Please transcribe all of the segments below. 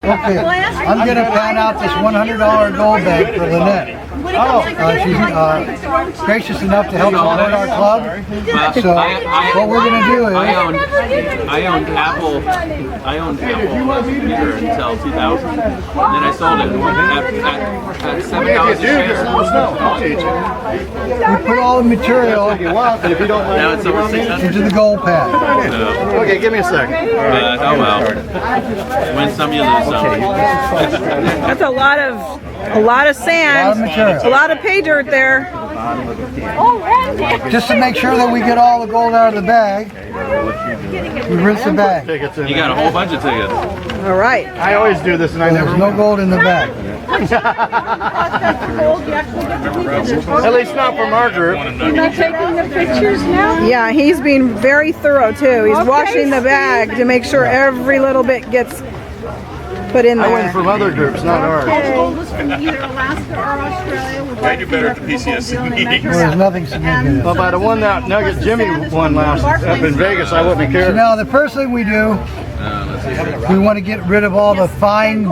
Okay, I'm going to pan out this $100 gold bag for Lynette. She's gracious enough to help support our club. So what we're going to do is I owned Apple computer until 2000. And then I sold it at $7 a share. we put all the material Now it's over 600. into the gold pan. Okay, give me a second. But oh well. Win some, you lose some. That's a lot of sand, material. a lot of pay dirt there. Just to make sure that we get all the gold out of the bag, we rinse the bag. You got a whole bunch of tickets. All right. I always do this and I never There's no gold in the bag. At least not from our group. You're not taking the pictures now? Yeah, he's being very thorough too. He's washing the bag to make sure every little bit gets put in I went there. from other groups, not ours. Gold is from either Alaska or Australia. I do better at the PCS than me. Well, there's nothing significant. Well, by the one that Nugget Jimmy won last up in Vegas, I wouldn't So care. now the first thing we do, we want to get rid of all the fine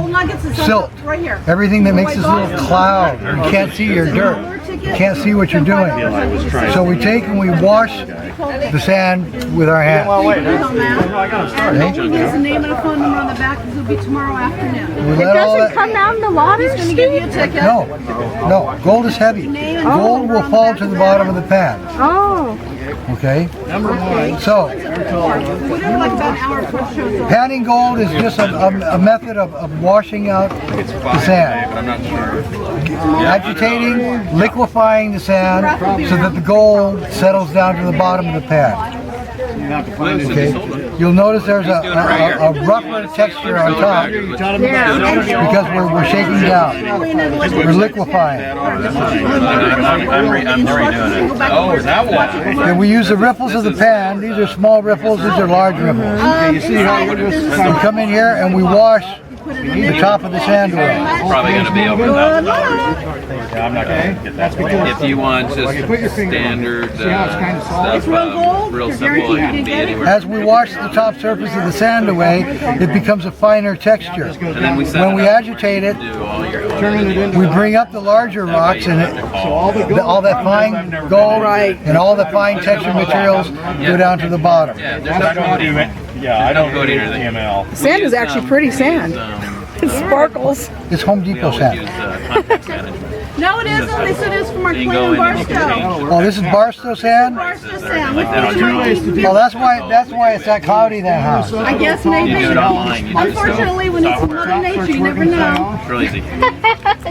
silt. Right here. Everything that makes this little cloud. You can't see your dirt. You can't see what you're doing. So we take and we wash the sand with our hands. Well, wait. I got to start. Okay? There's a name and a phone number on the back. This will be tomorrow afternoon. We let all that, Come down the water. He's going to give you a ticket. no, gold is heavy. Gold will fall to the bottom of the pan. Oh. Okay? Number one. So, Whatever, like about an hour before the show's over. panning gold is just a method of washing out the sand. Agitating, liquefying the sand so that the gold settles down to the bottom of the pan. Okay? You'll notice there's a rougher texture on top because we're shaking down. We're liquefying. I'm redoing it. Oh, is that one? And we use the ripples of the pan. These are small ripples, these are large ripples. You see how you just We come in here and we wash the top of the sand away. Probably going to be over $1,000. Yeah, I'm not going to get that. If you want just standard stuff, real simple, it can be anywhere. As we wash the top surface of the sand away, it becomes a finer texture. And then we set When we it up agitate it, to do all your we bring up the larger rocks and all that fine gold and all the fine texture materials go down to the bottom. Yeah, I don't do it. Yeah, I don't go to TML. Sand is actually pretty sand. It sparkles. It's Home Depot sand. Contact management. No, it isn't. They said it's from our You Queen can go and in and you can Barstow. change Oh, this is Barstow sand? Barstow Sam. like that on your own. Oh, that's why it's that cloudy that house. I guess You maybe. do it online. You just Unfortunately, when it's Mother Nature, you never know. It's really easy.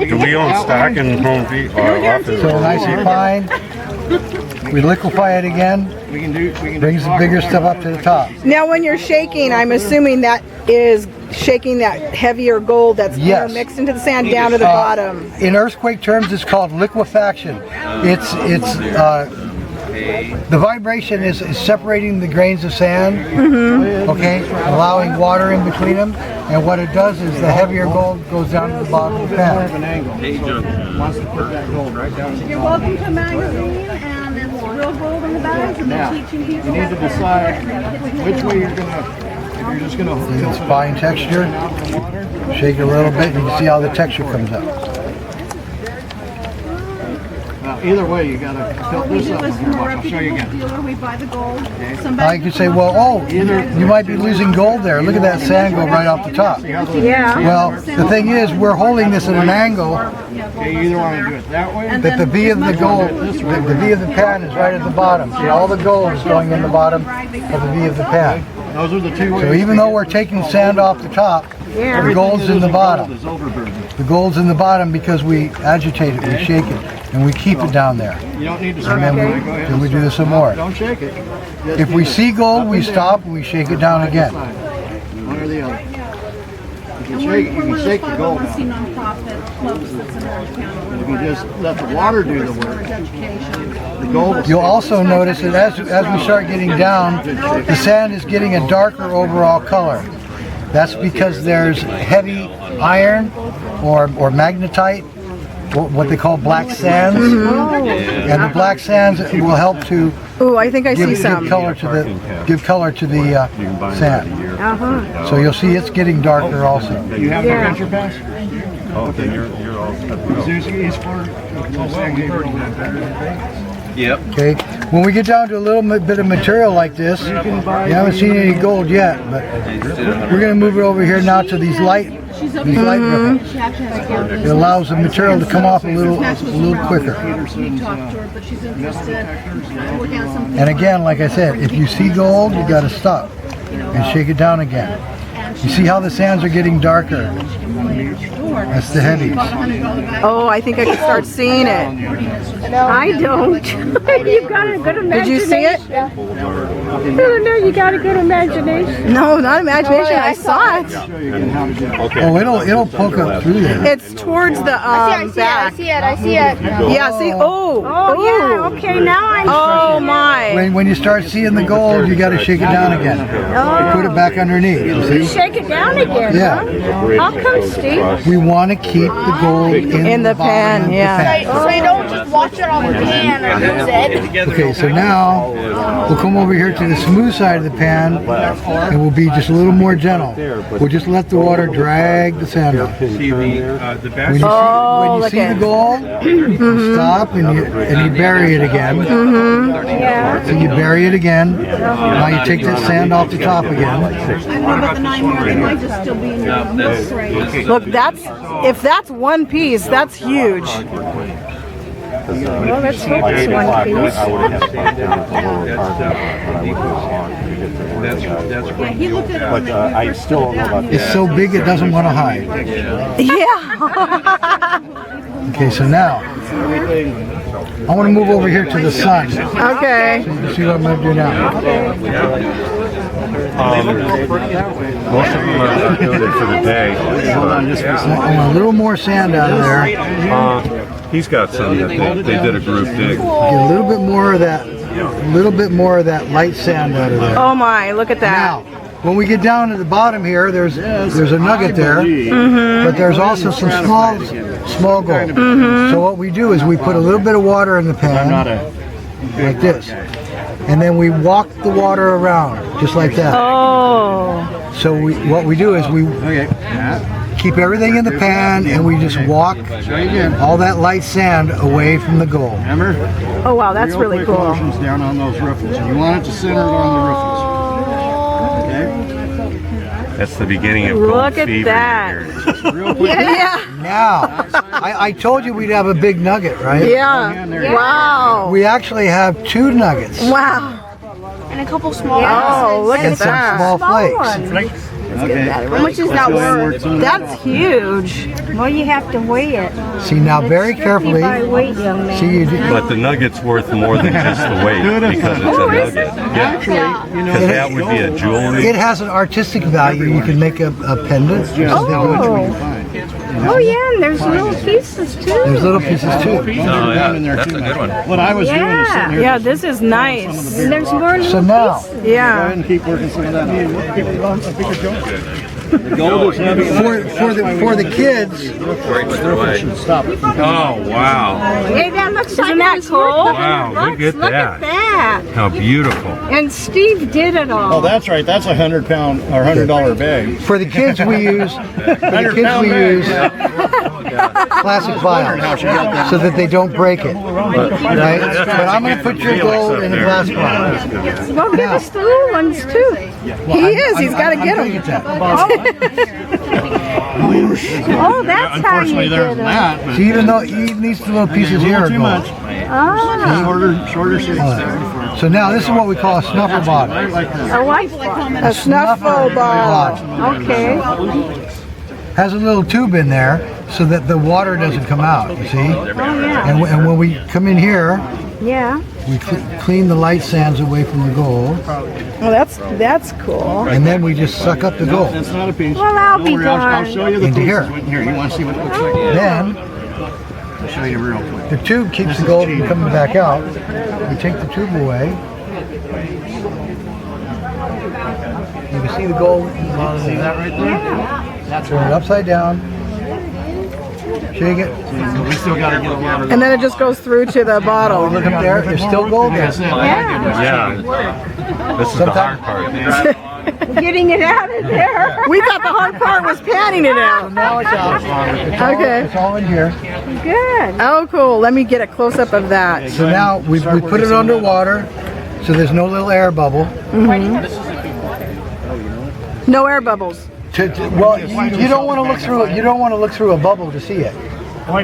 Do we own stock in Home Depot? So nice and fine. We liquefy it again. Brings the bigger stuff up to the top. Now when you're shaking, I'm assuming that is shaking that heavier gold that's Yes. mixed into the sand down to the bottom. In earthquake terms, it's called liquefaction. The vibration is separating the grains of sand, okay, allowing water in between them, and what it does is the heavier gold goes down to the bottom of the pan. You're welcome to a magazine, and it's real gold in the bags, and they're teaching people. You need to decide which way you're gonna. If you're just gonna. It's fine texture. Shake it a little bit, and you can see how the texture comes up. Either way, you gotta tilt We this do up. is from a I'll show you reputable again. dealer. We buy the gold. Now Somebody you could say, well, oh, you might be losing gold there. Look at that sand go right off the top. Yeah. Well, the thing is, we're holding this at an angle Okay, you either want to do it that way. that the V of the gold, the V of the pan is right at the bottom. See, all the gold is going in the bottom of the V of the pan. Those are the two ways. So even though we're taking sand off the top, the gold's in the bottom. Is overburdened. The gold's in the bottom because we agitate it, we shake it, and we keep it down there. You don't need to And scratch then it. Go we, ahead. then we do this some more. Don't shake it. Just If we keep it see gold, up we and down. stop and we shake it down again. One or the other. You can And shake, we're you one can of those shake the gold 501c out. nonprofit clubs that's in Orange County. You can just let the water do the work. Education. The gold will You'll also notice that as we start getting down, the sand is getting a darker overall color. That's because there's heavy iron or magnetite what they call black sands, and the black sands will help to Ooh, I think I see some. give color to the sand. So you'll see it's getting darker also. You have the adventure pass? Oh, then you're all set to go. He's for Yep. Okay, when we get down to a little bit of material like this, you haven't seen any gold yet, but we're going to move it over here now to these light ripples. It allows the material to come off a little quicker. And again, like I said, if you see gold, you got to stop and shake it down again. You see how the sands are getting darker? That's the heavies. Oh, I think I can start seeing it. I don't. You've got a good imagination. Did you see it? I don't know, you got a good imagination. No, not imagination. I saw it. Oh, it'll poke up through there. It's towards the back. I see it. Yeah, see? Oh, yeah, okay, now I'm oh my. When you start seeing the gold, you got to shake it down again. Put it back underneath. You see? shake it down again, Yeah. huh? How come, Steve? We want to keep the gold in the pan, bottom of the yeah. pan. So you don't just wash it on the pan or use it. Okay, so now we'll come over here to the smooth side of the pan and we'll be just a little more gentle. We'll just let the water drag the sand off. When you see the gold, stop and you bury it again. Yeah. So you bury it again. Now you take that sand off the top again. Look, if that's one piece, that's huge. Well, let's hope it's one piece. But I still don't know about It's so big it doesn't want to hide. Yeah. Okay, so now I want to move over here to the sun. Okay. You see what I'm going to do now? most of them are good for the day. I want a little more sand out of there. He's got some that they did a group dig. Get a little bit more of that light sand out of there. Oh my, look at that. Now, when we get down to the bottom here, there's a nugget there, but there's also some small gold. So what we do is we put a little bit of water in the pan, like this, and then we walk the water around, just like that. Oh. So what we do is we keep everything in the pan, and we just walk all that light sand away from the gold. Remember? Oh wow, that's really cool. Motions down on those riffles. And you want it to center on the riffles. Okay? That's the beginning of gold Look at fever that. here. Real quick. Yeah. Now, I told you we'd have a big nugget, right? Yeah. Wow. We actually have 2 nuggets Wow. And a couple small Oh, look and at some that. small flakes. Okay. How much is that worth? That's huge. Well, you have to weigh it. See now, very carefully. By weight, young man. See, But the nugget's worth more than just the weight because it's a nugget. Yeah, because that would be a jewelry. it has an artistic value. You can make a pendant. Oh, yeah, and there's little pieces too. There's little pieces too. Oh, yeah, that's a good one. What I was doing is sitting here. Yeah, this is nice. And there's more little So now, Go ahead Yeah. and keep working some of that. The gold is heavy. for the kids, Stop it. Oh, wow. Hey, that looks Isn't like that it's cool? worth Wow, look at Look that. at that. How beautiful. And Steve did it all. Oh, that's right. That's a £100 or $100 bag. for the kids we use plastic vials so that they don't break it, right? But I'm going to put your gold in a glass vial. Well, give us the little ones too. He is. He's got to get I'm them. gonna Oh, that's how you Unfortunately, did there's it. that. But See, even these little pieces here are too gold. much. Ah, Shorter sheets. So now this is what we call a snuffer bottle. Right like that. a white A snuffle bottle. Okay. Has a little tube in there so that the water doesn't come out, you see? Oh, yeah. And when we come in here, Yeah. we clean the light sands away from the gold, Well, that's cool. and then we just suck up the gold. That's not a piece. Well, I'll Don't be worry, I'll darned. show you the Into pieces. here. Wait, here, you want to see what it looks like? Then I'll show you real quick. the tube keeps the gold from coming back out. We take the tube away. You can see the gold. See that right there? Turn it upside down. Shake it. We still got to get a lot of And then it just goes through to the bottle. Look up there. There's still gold there. Yeah. This is the hard part. Getting it out of there. We thought the hard part was panning it out. Now it's out. Okay. It's all in here. Good. Oh, cool. Let me get a close-up of that. So now we put it underwater, so there's no little air bubble. No air bubbles. Well, you don't want to look through it. You don't want to look through a bubble to see it. Why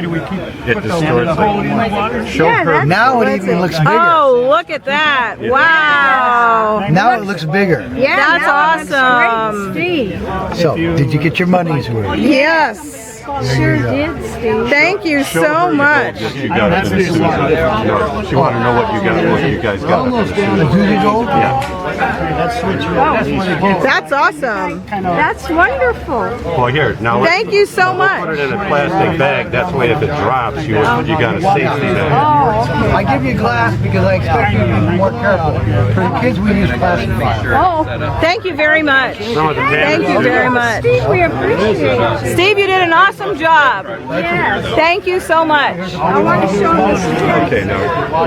do we keep It distorts it. Show her. Now it even looks bigger. Oh, look at that. Wow. Now it looks bigger. Yeah, That's awesome. Steve. So, did you get your money's worth? Yes. Sure did, Steve. Thank you so much. That you got for the Susan. No, she want to know what you guys got for the Susan. Duty gold? Yeah. That's awesome. That's wonderful. Well, here now. Thank you so Put much. it in a plastic bag. That's way if it drops, you got a safety net. I give you glass because I expect you to be more careful. For the kids, we use plastic vial. Oh, thank you very much. Thank you very much. Steve, we appreciate it. Steve, you did an awesome job. Yes. Thank you so much. I want to show this. Okay, now.